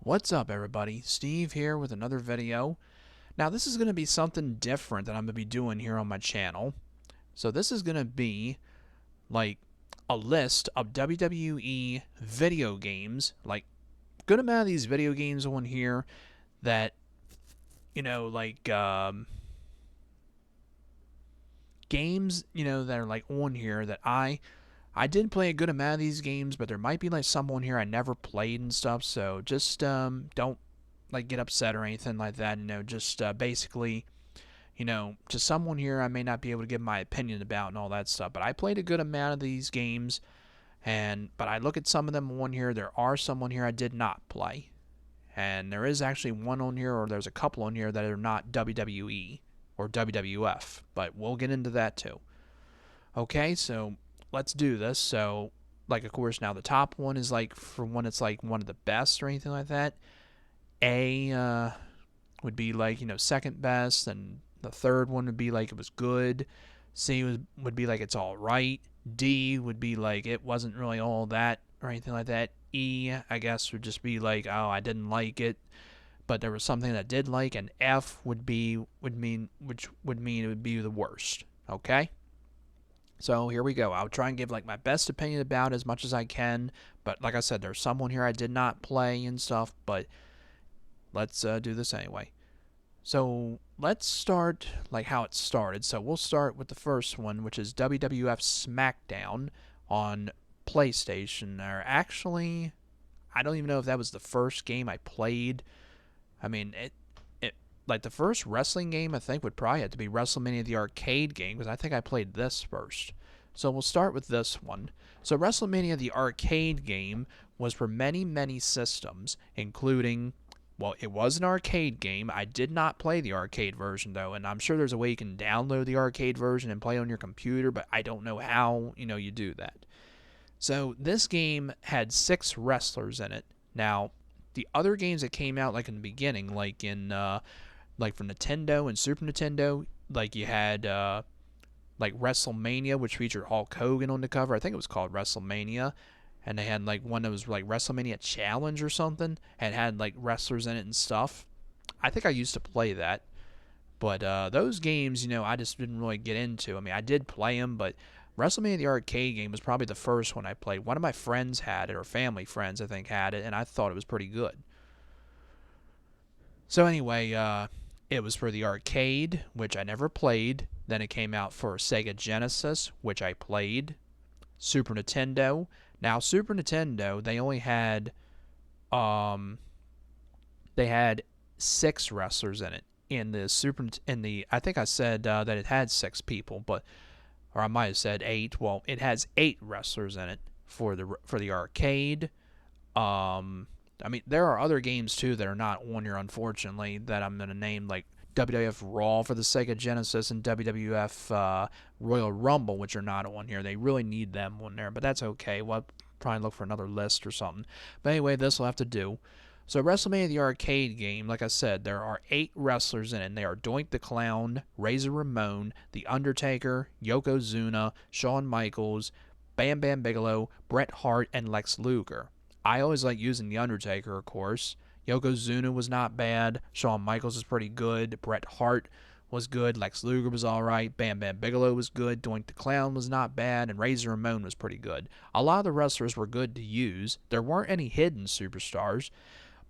What's up, everybody? Steve here with another video. Now this is going to be something different that I'm going to be doing here on my channel. So this is going to be like a list of WWE video games, like good amount of these video games on here that, games, that are like on here that I did play a good amount of these games, but there might be like some on here I never played and stuff, so just don't like get upset or anything like that. Just basically, to someone here I may not be able to give my opinion about and all that stuff. But I played a good amount of these games, but I look at some of them on here. There are some on here I did not play, and there is actually one on here, or there's a couple on here that are not WWE or WWF. But we'll get into that too. Okay, so let's do this. So, like, of course, now the top one is like for one, it's like one of the best or anything like that. A would be like second best, and the third one would be like it was good. Would be like it's all right. D would be like it wasn't really all that or anything like that. E, I guess, would just be like, oh, I didn't like it, but there was something that I did like. And F would mean it would be the worst. Okay. So here we go. I'll try and give like my best opinion about it as much as I can. But like I said, there's someone here I did not play and stuff. But let's do this anyway. So let's start like how it started. So we'll start with the first one, which is WWF SmackDown on PlayStation. Or actually, I don't even know if that was the first game I played. I mean, it like the first wrestling game I think would probably have to be WrestleMania the arcade game, because I think I played this first. So we'll start with this one. So WrestleMania the arcade game was for many systems, including, well, it was an arcade game. I did not play the arcade version though, and I'm sure there's a way you can download the arcade version and play on your computer, but I don't know how, you do that. So this game had 6 wrestlers in it. Now, the other games that came out like in the beginning, like for Nintendo and Super Nintendo, like you had like WrestleMania, which featured Hulk Hogan on the cover. I think it was called WrestleMania. And they had like one that was like WrestleMania Challenge or something, and had like wrestlers in it and stuff. I think I used to play that. But those games, I just didn't really get into. I mean, I did play them, but WrestleMania the arcade game was probably the first one I played. One of my friends had it, or family friends, I think, had it, and I thought it was pretty good. So anyway, it was for the arcade, which I never played. Then it came out for Sega Genesis, which I played. Super Nintendo. Now Super Nintendo, they only had they had 6 wrestlers in it. I think I said that it had 6 people, but or I might have said 8. Well, it has 8 wrestlers in it for the arcade. I mean, there are other games too that are not on here, unfortunately, that I'm gonna name, like WWF Raw for the Sega Genesis and WWF Royal Rumble, which are not on here. They really need them on there, but that's okay. We'll probably look for another list or something. But anyway, this will have to do. So WrestleMania the arcade game, like I said, there are 8 wrestlers in it, and they are Doink the Clown, Razor Ramon, The Undertaker, Yokozuna, Shawn Michaels, Bam Bam Bigelow, Bret Hart, and Lex Luger. I always like using The Undertaker, of course. Yokozuna was not bad. Shawn Michaels was pretty good. Bret Hart was good. Lex Luger was alright. Bam Bam Bigelow was good. Doink the Clown was not bad. And Razor Ramon was pretty good. A lot of the wrestlers were good to use. There weren't any hidden superstars.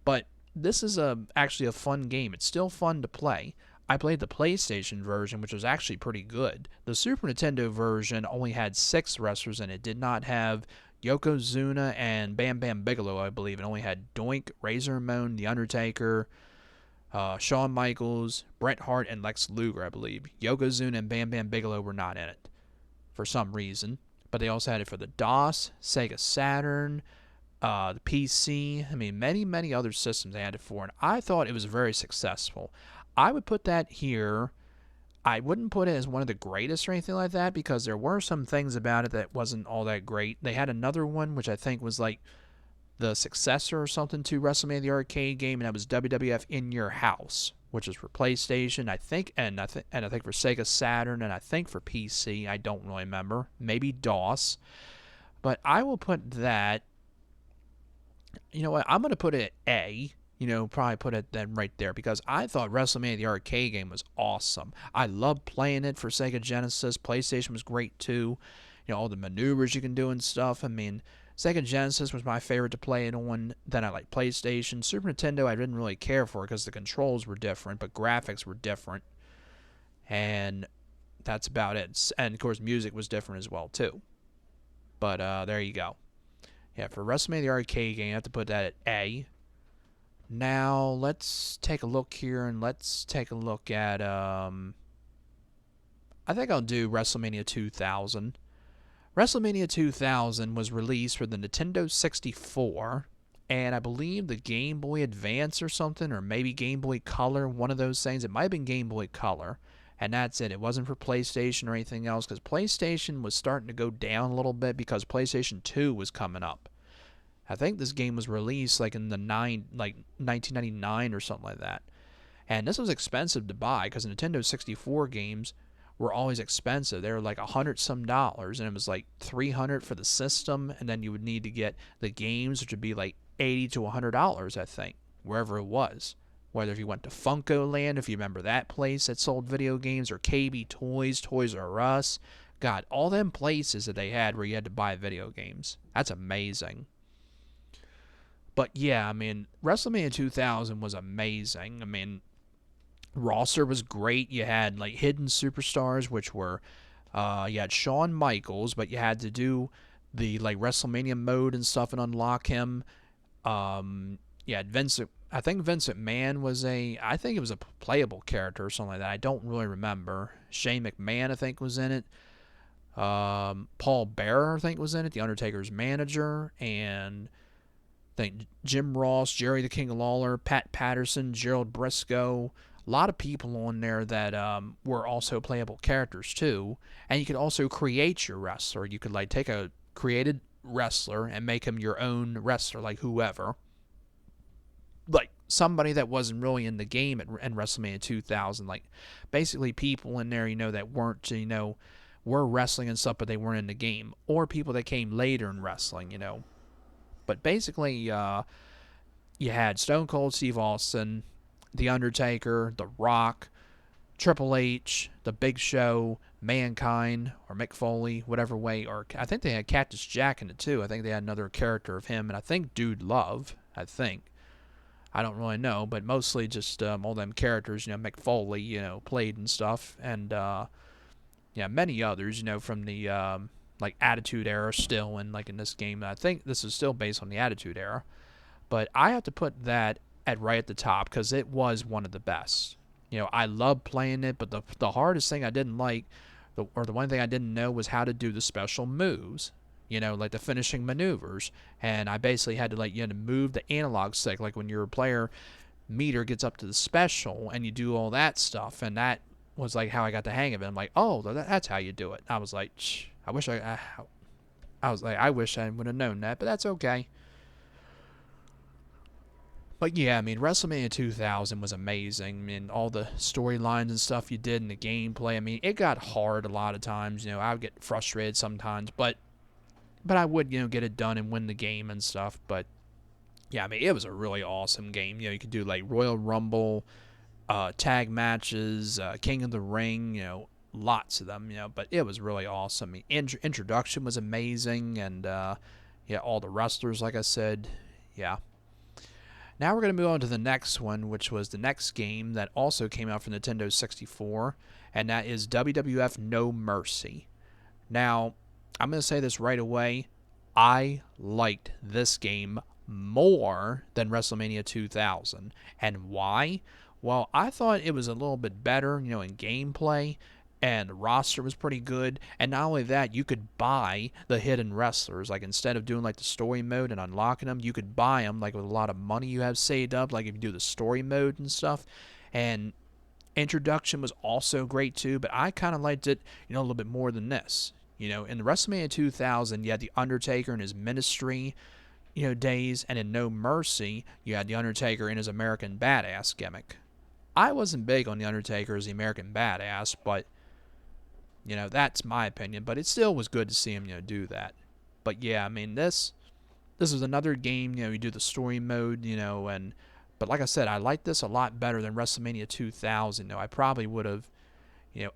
But this is actually a fun game. It's still fun to play. I played the PlayStation version, which was actually pretty good. The Super Nintendo version only had 6 wrestlers in it. It did not have Yokozuna and Bam Bam Bigelow, I believe. It only had Doink, Razor Ramon, The Undertaker, Shawn Michaels, Bret Hart, and Lex Luger, I believe. Yokozuna and Bam Bam Bigelow were not in it for some reason. But they also had it for the DOS, Sega Saturn, the PC. I mean, many other systems they had it for, and I thought it was very successful. I would put that here. I wouldn't put it as one of the greatest or anything like that, because there were some things about it that wasn't all that great. They had another one which I think was like the successor or something to WrestleMania the arcade game, and that was WWF In Your House, which is for PlayStation, I think, and I think for Sega Saturn, and I think for PC. I don't really remember. Maybe DOS. But I will put that. You know what? I'm going to put it at A, Probably put it then right there because I thought WrestleMania the arcade game was awesome. I loved playing it for Sega Genesis. PlayStation was great too. All the maneuvers you can do and stuff. I mean, Sega Genesis was my favorite to play it on. Then I like PlayStation. Super Nintendo I didn't really care for because the controls were different, but graphics were different. And that's about it. And of course, music was different as well too. But there you go. Yeah, for WrestleMania the arcade game, I have to put that at A. Now let's take a look here and let's take a look at I think I'll do WrestleMania 2000. WrestleMania 2000 was released for the Nintendo 64 and I believe the Game Boy Advance or something, or maybe Game Boy Color, one of those things. It might have been Game Boy Color, and that's it. It wasn't for PlayStation or anything else because PlayStation was starting to go down a little bit because PlayStation 2 was coming up. I think this game was released like in the 1999 or something like that. And this was expensive to buy because Nintendo 64 games were always expensive. They were like $100 and it was like $300 for the system, and then you would need to get the games, which would be like $80 to $100, I think, wherever it was. Whether if you went to Funko Land, if you remember that place that sold video games, or KB Toys, Toys R Us. God, all them places that they had where you had to buy video games. That's amazing. But yeah, I mean, WrestleMania 2000 was amazing. I mean, roster was great. You had like hidden superstars, which were you had Shawn Michaels, but you had to do the like WrestleMania mode and stuff and unlock him. You had Vincent. I think Vincent McMahon was I think it was a playable character or something like that. I don't really remember. Shane McMahon, I think, was in it. Paul Bearer, I think, was in it. The Undertaker's manager, and I think Jim Ross, Jerry the King Lawler, Pat Patterson, Gerald Briscoe. A lot of people on there that were also playable characters too. And you could also create your wrestler. You could like take a created wrestler and make him your own wrestler, like whoever. Like somebody that wasn't really in the game in WrestleMania 2000. Like basically people in there, that weren't, were wrestling and stuff, but they weren't in the game. Or people that came later in wrestling, But basically, you had Stone Cold Steve Austin, The Undertaker, The Rock, Triple H, The Big Show, Mankind, or Mick Foley, whatever way. Or I think they had Cactus Jack in it too. I think they had another character of him, and I think Dude Love. I think. I don't really know, but mostly just all them characters. Mick Foley, played and stuff, and many others. From the like Attitude Era still, and like in this game, I think this is still based on the Attitude Era. But I have to put that right at the top because it was one of the best. I loved playing it, but the hardest thing I didn't like, or the one thing I didn't know, was how to do the special moves. Like the finishing maneuvers, and I basically had to move the analog stick, like when your player meter gets up to the special, and you do all that stuff, and that was like how I got the hang of it. I'm like, oh, that's how you do it. I was like, I wish I wish I would have known that, but that's okay. But yeah, I mean, WrestleMania 2000 was amazing. I mean, all the storylines and stuff you did in the gameplay. I mean, it got hard a lot of times. I would get frustrated sometimes, but I would, get it done and win the game and stuff. But yeah, I mean, it was a really awesome game. You could do like Royal Rumble, tag matches, King of the Ring, lots of them, but it was really awesome. I mean, introduction was amazing, and all the wrestlers, like I said, yeah. Now we're going to move on to the next one, which was the next game that also came out for Nintendo 64, and that is WWF No Mercy. Now, I'm going to say this right away. I liked this game more than WrestleMania 2000. And why? Well, I thought it was a little bit better, in gameplay, and the roster was pretty good. And not only that, you could buy the hidden wrestlers. Like, instead of doing like the story mode and unlocking them, you could buy them like with a lot of money you have saved up, like if you do the story mode and stuff. And introduction was also great too, but I kind of liked it, a little bit more than this. In the WrestleMania 2000, you had The Undertaker and his ministry, days, and in No Mercy, you had The Undertaker in his American Badass gimmick. I wasn't big on The Undertaker as the American Badass, but, that's my opinion, but it still was good to see him, do that. But yeah, I mean, this was another game, you do the story mode, But like I said, I like this a lot better than WrestleMania 2000. I probably would have,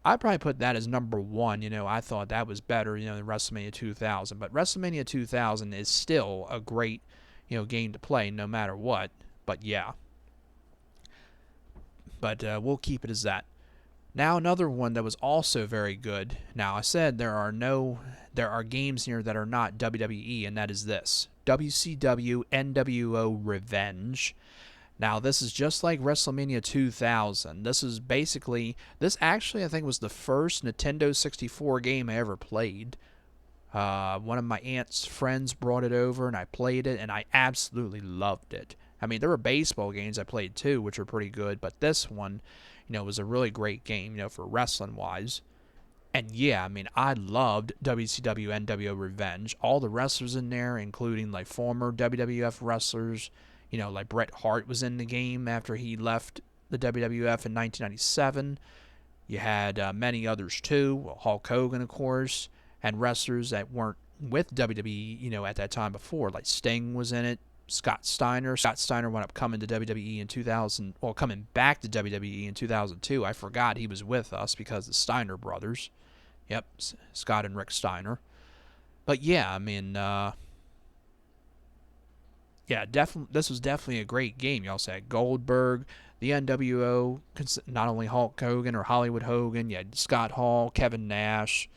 I probably put that as number one. I thought that was better, than WrestleMania 2000. But WrestleMania 2000 is still a great, game to play no matter what. But yeah. But we'll keep it as that. Now another one that was also very good. Now I said there are games here that are not WWE, and that is this WCW NWO Revenge. Now this is just like WrestleMania 2000. This actually I think was the first Nintendo 64 game I ever played. One of my aunt's friends brought it over and I played it and I absolutely loved it. I mean, there were baseball games I played too, which were pretty good, but this one, was a really great game, for wrestling wise. And yeah, I mean, I loved WCW NWO Revenge. All the wrestlers in there, including like former WWF wrestlers, like Bret Hart was in the game after he left the WWF in 1997. You had many others too, well, Hulk Hogan, of course, and wrestlers that weren't with WWE, at that time before, like Sting was in it. Scott Steiner wound up coming to WWE in 2000, well, coming back to WWE in 2002. I forgot he was with us because the Steiner brothers. Yep, Scott and Rick Steiner. But yeah, I mean, yeah, definitely, this was definitely a great game. You also had Goldberg, the NWO, not only Hulk Hogan or Hollywood Hogan, you had Scott Hall, Kevin Nash,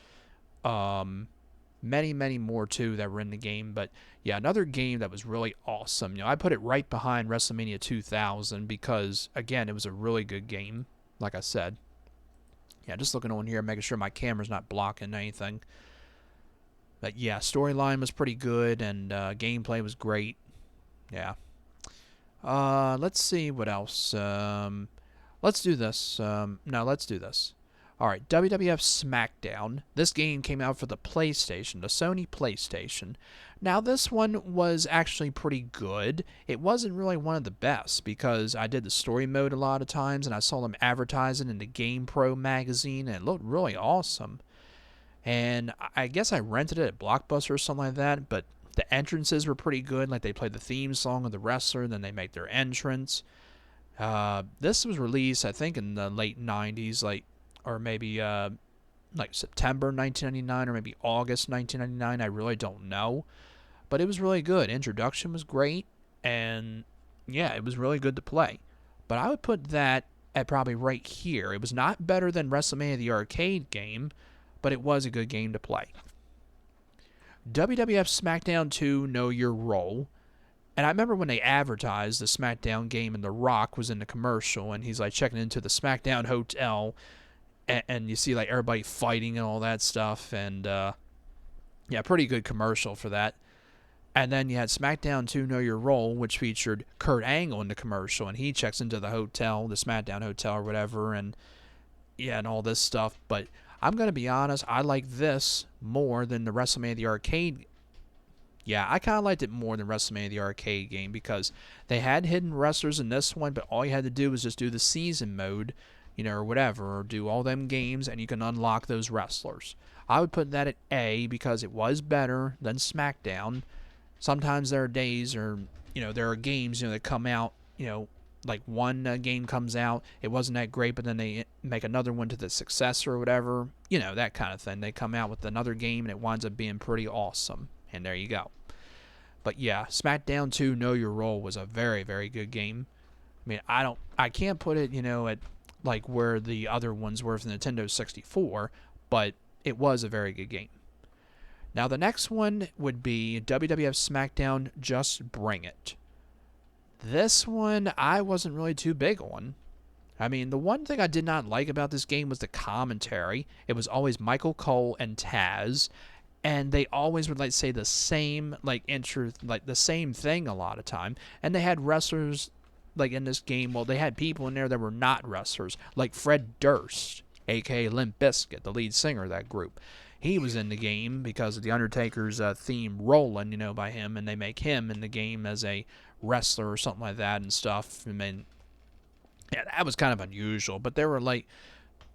many, many more too that were in the game. But yeah, another game that was really awesome. I put it right behind WrestleMania 2000 because, again, it was a really good game, like I said. Yeah, just looking on here, making sure my camera's not blocking anything. But yeah, storyline was pretty good, and gameplay was great. Yeah. Let's see what else. Let's do this. No, let's do this. Alright, WWF SmackDown. This game came out for the PlayStation, the Sony PlayStation. Now, this one was actually pretty good. It wasn't really one of the best because I did the story mode a lot of times and I saw them advertising in the GamePro magazine and it looked really awesome. And I guess I rented it at Blockbuster or something like that, but the entrances were pretty good. Like, they played the theme song of the wrestler, then they make their entrance. This was released, I think, in the late 90s, or maybe like September 1999 or maybe August 1999. I really don't know. But it was really good. Introduction was great. And yeah, it was really good to play. But I would put that at probably right here. It was not better than WrestleMania the arcade game, but it was a good game to play. WWF SmackDown 2 Know Your Role. And I remember when they advertised the SmackDown game and The Rock was in the commercial and he's like checking into the SmackDown hotel and you see like everybody fighting and all that stuff, and yeah, pretty good commercial for that. And then you had SmackDown 2 Know Your Role, which featured Kurt Angle in the commercial, and he checks into the hotel, the SmackDown hotel or whatever, and yeah, and all this stuff. But I'm going to be honest, I like this more than the WrestleMania the arcade. Yeah, I kind of liked it more than WrestleMania the arcade game because they had hidden wrestlers in this one, but all you had to do was just do the season mode, or whatever, or do all them games, and you can unlock those wrestlers. I would put that at A because it was better than SmackDown. Sometimes there are days, or there are games, that come out, like one game comes out, it wasn't that great, but then they make another one to the successor or whatever, that kind of thing. They come out with another game and it winds up being pretty awesome, and there you go. But yeah, SmackDown 2 Know Your Role was a very, very good game. I mean, I can't put it, at like where the other ones were for the Nintendo 64, but it was a very good game. Now the next one would be WWF SmackDown Just Bring It. This one I wasn't really too big on. I mean, the one thing I did not like about this game was the commentary. It was always Michael Cole and Taz, and they always would say the same the same thing a lot of time. And they had wrestlers in this game. Well, they had people in there that were not wrestlers, like Fred Durst, aka Limp Bizkit, the lead singer of that group. He was in the game because of the Undertaker's theme "Rollin'," by him, and they make him in the game as a wrestler or something like that and stuff. I mean, yeah, that was kind of unusual, but there were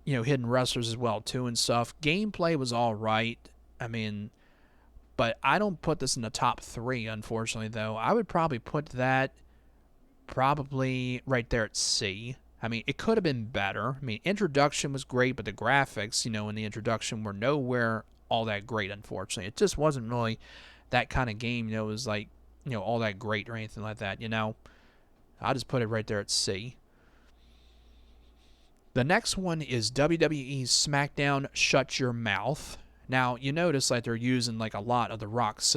hidden wrestlers as well too and stuff. Gameplay was all right. I mean, but I don't put this in the top 3, unfortunately, though. I would probably put that probably right there at C. I mean, it could have been better. I mean, introduction was great, but the graphics, in the introduction were nowhere all that great, unfortunately. It just wasn't really that kind of game, it was like, all that great or anything like that. I'll just put it right there at C. The next one is WWE SmackDown Shut Your Mouth. Now, you notice like they're using like a lot of The Rock's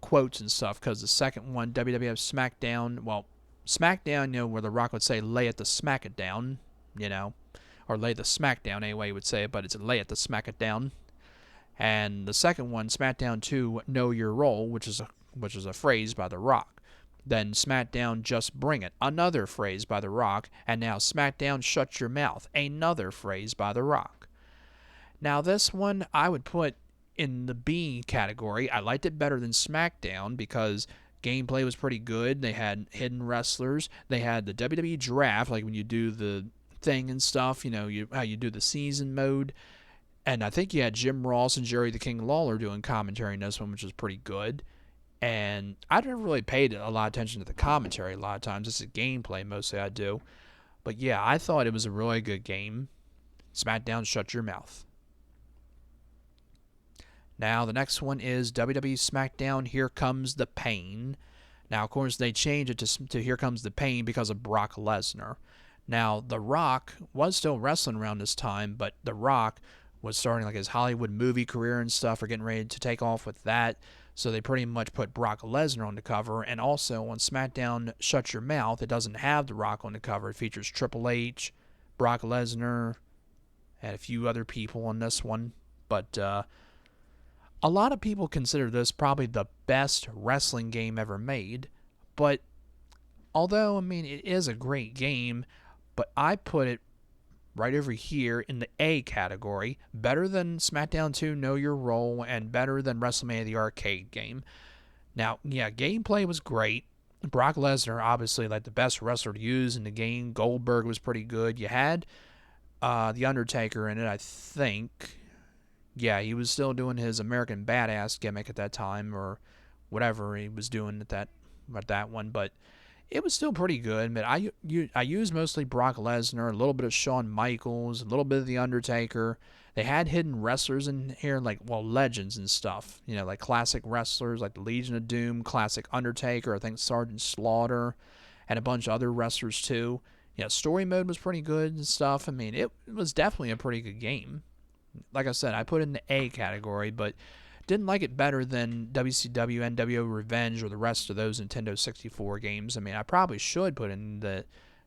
quotes and stuff, because the second one, WWF SmackDown, well, SmackDown, where The Rock would say, lay it to smack it down, or lay the smack down, anyway, he would say it, but it's lay it to smack it down. And the second one, SmackDown 2, Know Your Role, which is a phrase by The Rock. Then SmackDown Just Bring It, another phrase by The Rock. And now SmackDown Shut Your Mouth, another phrase by The Rock. Now this one I would put in the B category. I liked it better than SmackDown because gameplay was pretty good. They had hidden wrestlers. They had the WWE draft, like when you do the thing and stuff, how you do the season mode. And I think you had Jim Ross and Jerry the King Lawler doing commentary in this one, which was pretty good. And I never really paid a lot of attention to the commentary a lot of times. This is gameplay mostly I do. But yeah, I thought it was a really good game. SmackDown Shut Your Mouth. Now, the next one is WWE SmackDown Here Comes the Pain. Now, of course, they changed it to Here Comes the Pain because of Brock Lesnar. Now, The Rock was still wrestling around this time, but The Rock was starting like his Hollywood movie career and stuff, or getting ready to take off with that. So they pretty much put Brock Lesnar on the cover. And also on SmackDown Shut Your Mouth, it doesn't have The Rock on the cover. It features Triple H, Brock Lesnar, and a few other people on this one. But a lot of people consider this probably the best wrestling game ever made. But although, I mean, it is a great game, but I put it right over here in the A category, better than SmackDown 2 Know Your Role, and better than WrestleMania the arcade game. Now, yeah, gameplay was great. Brock Lesnar, obviously, like the best wrestler to use in the game. Goldberg was pretty good. You had The Undertaker in it, I think. Yeah, he was still doing his American Badass gimmick at that time, or whatever he was doing at that one, but it was still pretty good. But I used mostly Brock Lesnar, a little bit of Shawn Michaels, a little bit of The Undertaker. They had hidden wrestlers in here, like, well, legends and stuff. Like classic wrestlers, like the Legion of Doom, classic Undertaker, I think Sergeant Slaughter, and a bunch of other wrestlers too. Story mode was pretty good and stuff. I mean, it was definitely a pretty good game. Like I said, I put it in the A category, but didn't like it better than WCW, NWO Revenge, or the rest of those Nintendo 64 games. I mean, I probably should put in the,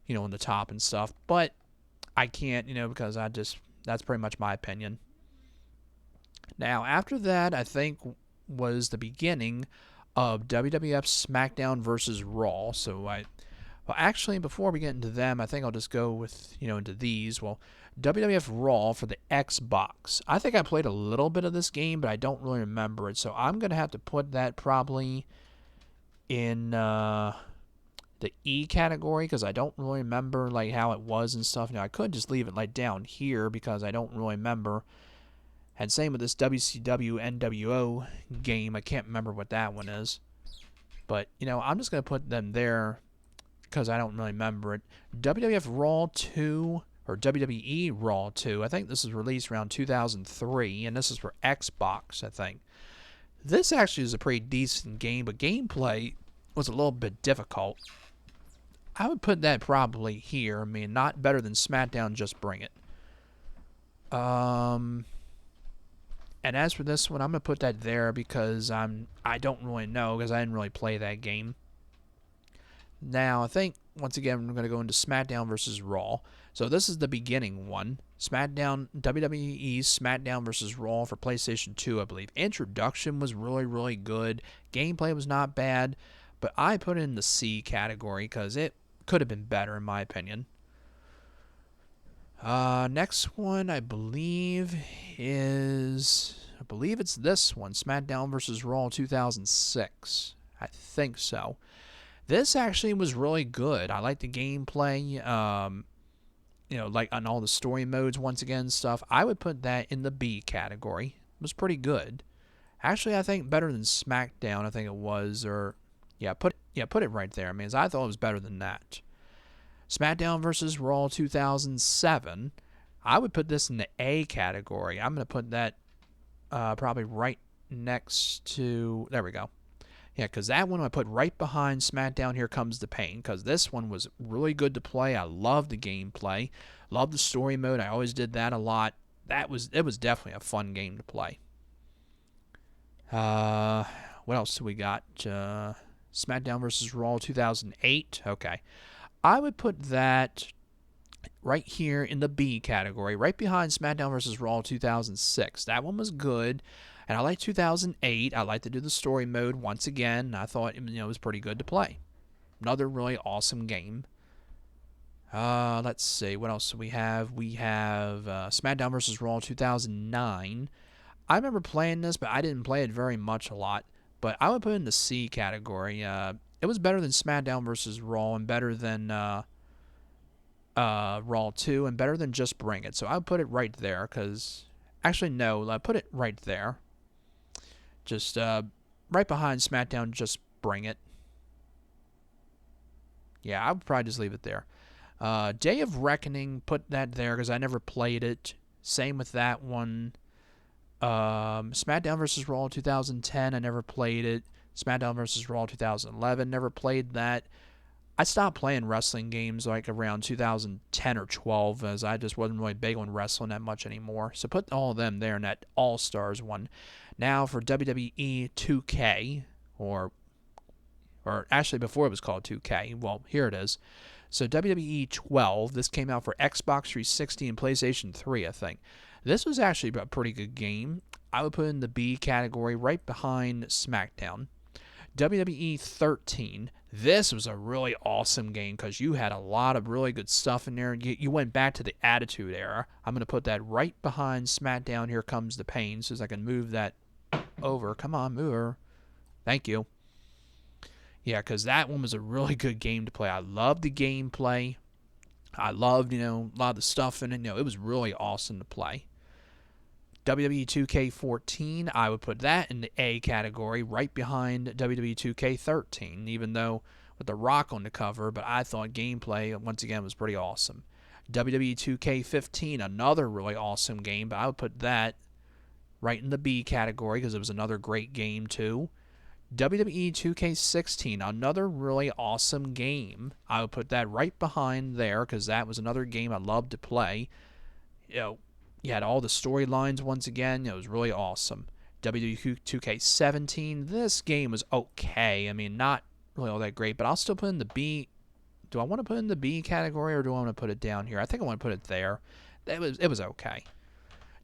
in the top and stuff, but I can't, because that's pretty much my opinion. Now, after that, I think was the beginning of WWF SmackDown versus Raw. So well, actually, before we get into them, I think I'll just go with, into these. Well, WWF Raw for the Xbox. I think I played a little bit of this game, but I don't really remember it. So I'm going to have to put that probably in the E category, because I don't really remember like how it was and stuff. I could just leave it like down here because I don't really remember. And same with this WCW NWO game. I can't remember what that one is. But, I'm just going to put them there because I don't really remember it. WWF Raw 2, or WWE Raw 2. I think this was released around 2003, and this is for Xbox, I think. This actually is a pretty decent game, but gameplay was a little bit difficult. I would put that probably here. I mean, not better than SmackDown Just Bring It. And as for this one, I'm going to put that there because I don't really know, because I didn't really play that game. Now, I think, once again, we're going to go into SmackDown versus Raw. So this is the beginning one. WWE SmackDown versus Raw for PlayStation 2, I believe. Introduction was really, really good. Gameplay was not bad. But I put it in the C category because it could have been better, in my opinion. Next one, I believe it's this one. SmackDown versus Raw 2006. I think so. This actually was really good. I like the gameplay, like on all the story modes, once again, stuff. I would put that in the B category. It was pretty good. Actually, I think better than SmackDown, I think it was, or Put it right there. I mean, I thought it was better than that. SmackDown versus Raw 2007. I would put this in the A category. I'm going to put that probably right next to. There we go. Yeah, because that one I put right behind SmackDown Here Comes the Pain, because this one was really good to play. I loved the gameplay. Loved the story mode. I always did that a lot. It was definitely a fun game to play. What else do we got? SmackDown vs. Raw 2008. Okay. I would put that right here in the B category, right behind SmackDown vs. Raw 2006. That one was good. And I like 2008. I like to do the story mode once again. I thought it was pretty good to play. Another really awesome game. Let's see. What else do we have? We have SmackDown vs. Raw 2009. I remember playing this, but I didn't play it very much a lot. But I would put it in the C category. It was better than SmackDown vs. Raw and better than Raw 2 and better than Just Bring It. So I would put it right there because... Actually, no. I put it right there. Just right behind SmackDown, Just Bring It. Yeah, I would probably just leave it there. Day of Reckoning, put that there because I never played it. Same with that one. SmackDown vs. Raw 2010, I never played it. SmackDown vs. Raw 2011, never played that. I stopped playing wrestling games like around 2010 or 12 as I just wasn't really big on wrestling that much anymore. So put all of them there in that All-Stars one. Now for WWE 2K, or actually before it was called 2K, well, here it is. So WWE 12, this came out for Xbox 360 and PlayStation 3, I think. This was actually a pretty good game. I would put it in the B category right behind SmackDown. WWE 13, this was a really awesome game because you had a lot of really good stuff in there. You went back to the Attitude Era. I'm going to put that right behind SmackDown Here Comes the Pain so as I can move that over. Come on, move her. Thank you. Yeah, because that one was a really good game to play. I loved the gameplay. I loved, a lot of the stuff in it. It was really awesome to play. WWE 2K14, I would put that in the A category, right behind WWE 2K13, even though with The Rock on the cover, but I thought gameplay, once again, was pretty awesome. WWE 2K15, another really awesome game, but I would put that right in the B category because it was another great game, too. WWE 2K16, another really awesome game. I would put that right behind there because that was another game I loved to play. You had all the storylines once again. It was really awesome. WWE 2K17, this game was okay. I mean, not really all that great, but I'll still put in the B. Do I want to put in the B category or do I want to put it down here? I think I want to put it there. It was okay.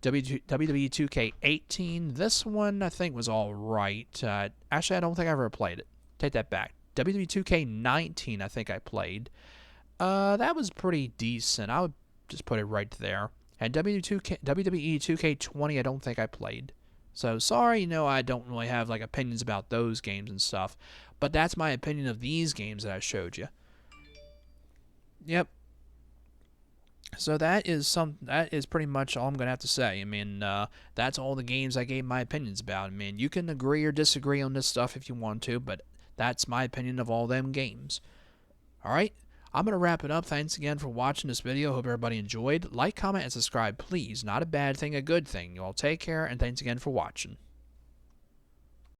WWE 2K18, this one I think was all right. Actually, I don't think I ever played it. Take that back. WWE 2K19, I think I played. That was pretty decent. I would just put it right there. And WWE 2K20, I don't think I played. So sorry, I don't really have like opinions about those games and stuff. But that's my opinion of these games that I showed you. Yep. So that is pretty much all I'm gonna have to say. I mean, that's all the games I gave my opinions about. I mean, you can agree or disagree on this stuff if you want to, but that's my opinion of all them games. All right. I'm going to wrap it up. Thanks again for watching this video. Hope everybody enjoyed. Like, comment, and subscribe, please. Not a bad thing, a good thing. You all take care, and thanks again for watching.